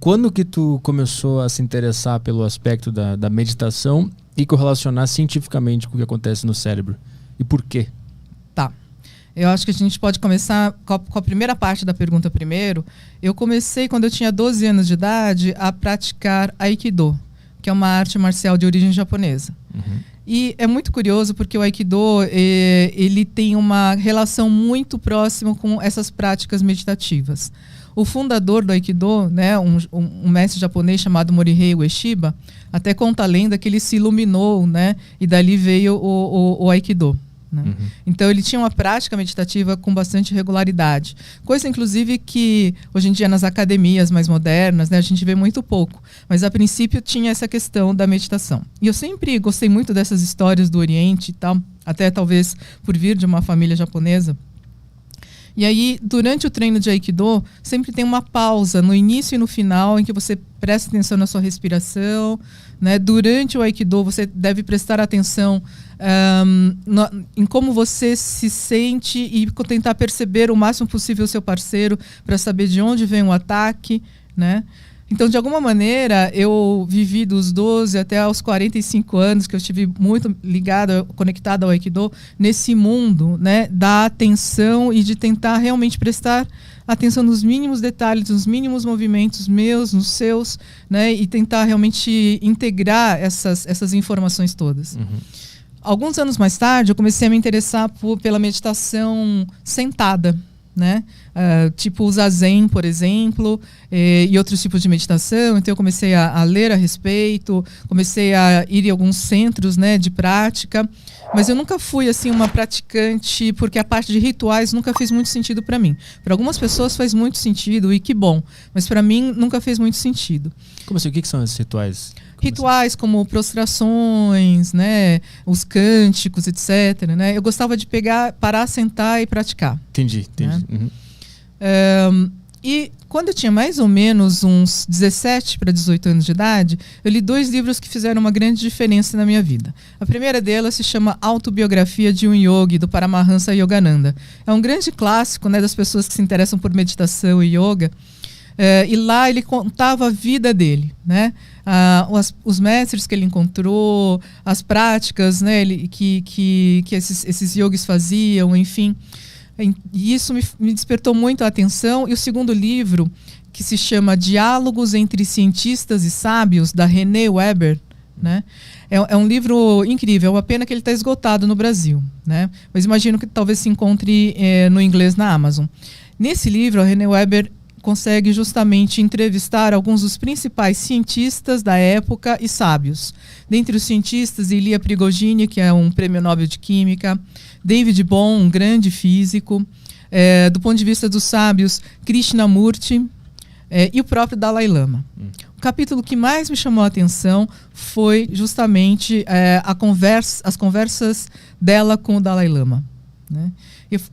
quando que tu começou a se interessar pelo aspecto da meditação e correlacionar cientificamente com o que acontece no cérebro? E por quê? Tá. Eu acho que a gente pode começar com a primeira parte da pergunta primeiro. Eu comecei, quando eu tinha 12 anos de idade, a praticar Aikido, que é uma arte marcial de origem japonesa. Uhum. E é muito curioso porque o Aikido ele tem uma relação muito próxima com essas práticas meditativas. O fundador do Aikido, né, um mestre japonês chamado Morihei Ueshiba, até conta a lenda que ele se iluminou, né, e dali veio o Aikido. Né? Uhum. Então ele tinha uma prática meditativa com bastante regularidade, coisa inclusive que hoje em dia nas academias mais modernas, né, a gente vê muito pouco, mas a princípio tinha essa questão da meditação. E eu sempre gostei muito dessas histórias do Oriente e tal, até talvez por vir de uma família japonesa. E aí, durante o treino de Aikido, sempre tem uma pausa no início e no final em que você presta atenção na sua respiração, né? Durante o Aikido, você deve prestar atenção em como você se sente e tentar perceber o máximo possível o seu parceiro para saber de onde vem o ataque, né? Então, de alguma maneira, eu vivi dos 12 até aos 45 anos, que eu estive muito ligada, conectada ao Aikido, nesse mundo, né, da atenção e de tentar realmente prestar atenção nos mínimos detalhes, nos mínimos movimentos meus, nos seus, né, e tentar realmente integrar essas informações todas. Uhum. Alguns anos mais tarde, eu comecei a me interessar pela meditação sentada, né? Tipo o Zazen, por exemplo, e outros tipos de meditação. Então eu comecei a ler a respeito, comecei a ir em alguns centros, né, de prática, mas eu nunca fui assim uma praticante, porque a parte de rituais nunca fez muito sentido para mim. Para algumas pessoas faz muito sentido e que bom, mas para mim nunca fez muito sentido. Como assim? O que são esses rituais? Rituais como prostrações, né, os cânticos, etc. Né? Eu gostava de parar, sentar e praticar. Entendi. Né? Uhum. E quando eu tinha mais ou menos uns 17 para 18 anos de idade, eu li 2 livros que fizeram uma grande diferença na minha vida. A primeira delas se chama Autobiografia de um Yogi, do Paramahansa Yogananda. É um grande clássico, né, das pessoas que se interessam por meditação e yoga. E lá ele contava a vida dele, né? Os mestres que ele encontrou, as práticas, né, que esses yogis faziam, enfim. E isso me despertou muito a atenção. E o segundo livro, que se chama Diálogos entre Cientistas e Sábios, da Renée Weber, né? É um livro incrível. É uma pena que ele está esgotado no Brasil, né? Mas imagino que talvez se encontre no inglês na Amazon. Nesse livro, a Renée Weber consegue justamente entrevistar alguns dos principais cientistas da época e sábios. Dentre os cientistas, Ilya Prigogine, que é um prêmio Nobel de Química, David Bohm, um grande físico, do ponto de vista dos sábios, Krishnamurti e o próprio Dalai Lama. O capítulo que mais me chamou a atenção foi justamente as conversas dela com o Dalai Lama, né?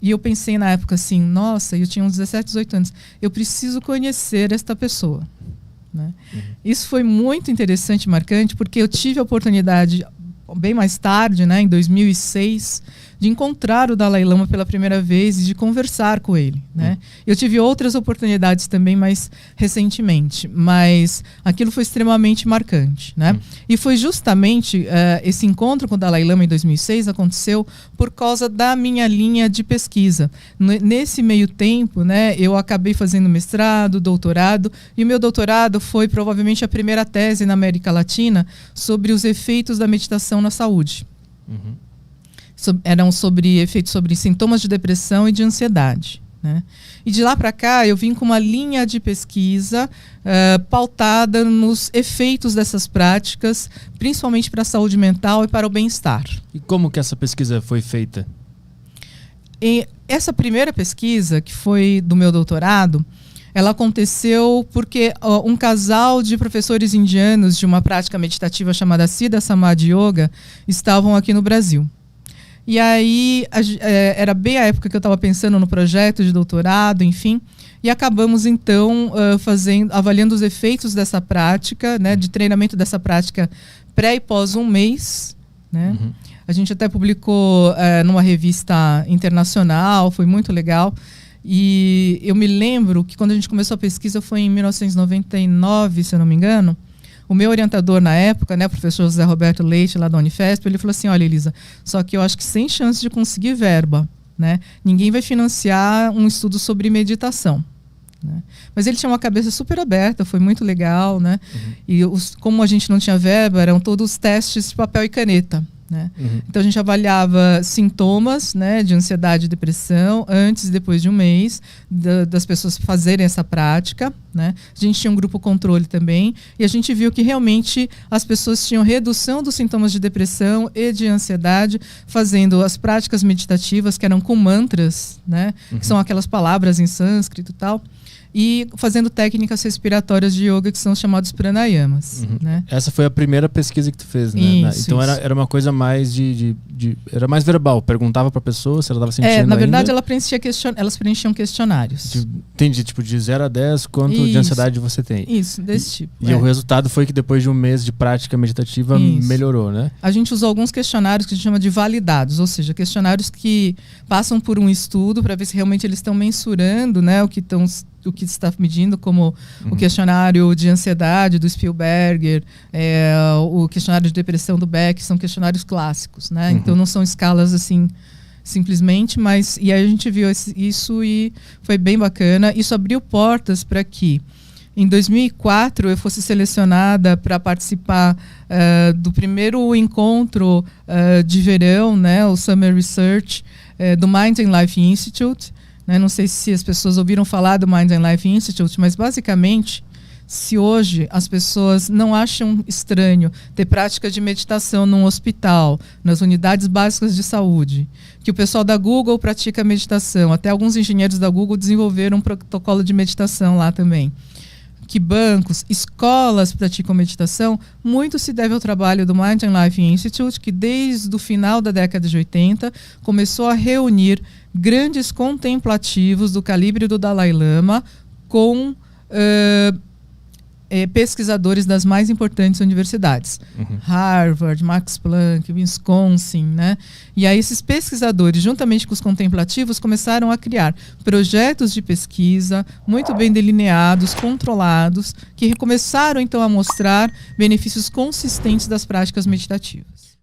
E eu pensei na época assim, nossa, eu tinha uns 17, 18 anos, eu preciso conhecer esta pessoa, né? Uhum. Isso foi muito interessante e marcante, porque eu tive a oportunidade, bem mais tarde, né, em 2006, de encontrar o Dalai Lama pela primeira vez e de conversar com ele, né? Eu tive outras oportunidades também mais recentemente, mas aquilo foi extremamente marcante, né? E foi justamente esse encontro com o Dalai Lama em 2006 aconteceu por causa da minha linha de pesquisa. Nesse meio tempo, né, eu acabei fazendo mestrado, doutorado, e o meu doutorado foi provavelmente a primeira tese na América Latina sobre os efeitos da meditação na saúde. Uhum. Eram sobre efeitos sobre sintomas de depressão e de ansiedade, né? E de lá para cá eu vim com uma linha de pesquisa pautada nos efeitos dessas práticas, principalmente para a saúde mental e para o bem-estar. E como que essa pesquisa foi feita? E essa primeira pesquisa, que foi do meu doutorado, ela aconteceu porque um casal de professores indianos de uma prática meditativa chamada Siddha Samadhi Yoga estavam aqui no Brasil. E aí, era bem a época que eu estava pensando no projeto de doutorado, enfim, e acabamos, então, avaliando os efeitos dessa prática, né, de treinamento dessa prática pré e pós um mês, né? Uhum. A gente até publicou numa revista internacional, foi muito legal. E eu me lembro que quando a gente começou a pesquisa foi em 1999, se eu não me engano. O meu orientador na época, né, o professor José Roberto Leite, lá da Unifesp, ele falou assim, olha, Elisa, só que eu acho que sem chance de conseguir verba, né? Ninguém vai financiar um estudo sobre meditação. Né? Mas ele tinha uma cabeça super aberta, foi muito legal, né? E como a gente não tinha verba, eram todos testes de papel e caneta. Né? Então a gente avaliava sintomas, né, de ansiedade e depressão antes e depois de um mês das pessoas fazerem essa prática. Né? A gente tinha um grupo controle também e a gente viu que realmente as pessoas tinham redução dos sintomas de depressão e de ansiedade fazendo as práticas meditativas que eram com mantras, né, que são aquelas palavras em sânscrito e tal. E fazendo técnicas respiratórias de yoga que são chamados pranayamas. Né? Essa foi a primeira pesquisa que tu fez, né? Isso, então isso. Era uma coisa mais era mais verbal, perguntava pra pessoa se ela estava sentindo na verdade ainda. Elas preenchiam questionários. Entendi, tipo de 0 a 10, quanto de ansiedade você tem. Isso, desse tipo. E o resultado foi que depois de um mês de prática meditativa melhorou, né? A gente usou alguns questionários que a gente chama de validados, ou seja, questionários que passam por um estudo para ver se realmente eles estão mensurando, né, o que está medindo, como o questionário de ansiedade do Spielberger, o questionário de depressão do Beck, são questionários clássicos, né? Então não são escalas assim simplesmente, mas e aí a gente viu isso e foi bem bacana. Isso abriu portas para que em 2004 eu fosse selecionada para participar do primeiro encontro de verão, né, o Summer Research do Mind and Life Institute. Né? Não sei se as pessoas ouviram falar do Mind and Life Institute, mas basicamente, se hoje as pessoas não acham estranho ter prática de meditação num hospital, nas unidades básicas de saúde, que o pessoal da Google pratica meditação, até alguns engenheiros da Google desenvolveram um protocolo de meditação lá também, que bancos, escolas praticam meditação, muito se deve ao trabalho do Mind and Life Institute, que desde o final da década de 80 começou a reunir grandes contemplativos do calibre do Dalai Lama com pesquisadores das mais importantes universidades. Harvard, Max Planck, Wisconsin, né? E aí esses pesquisadores, juntamente com os contemplativos, começaram a criar projetos de pesquisa muito bem delineados, controlados, que começaram então a mostrar benefícios consistentes das práticas meditativas.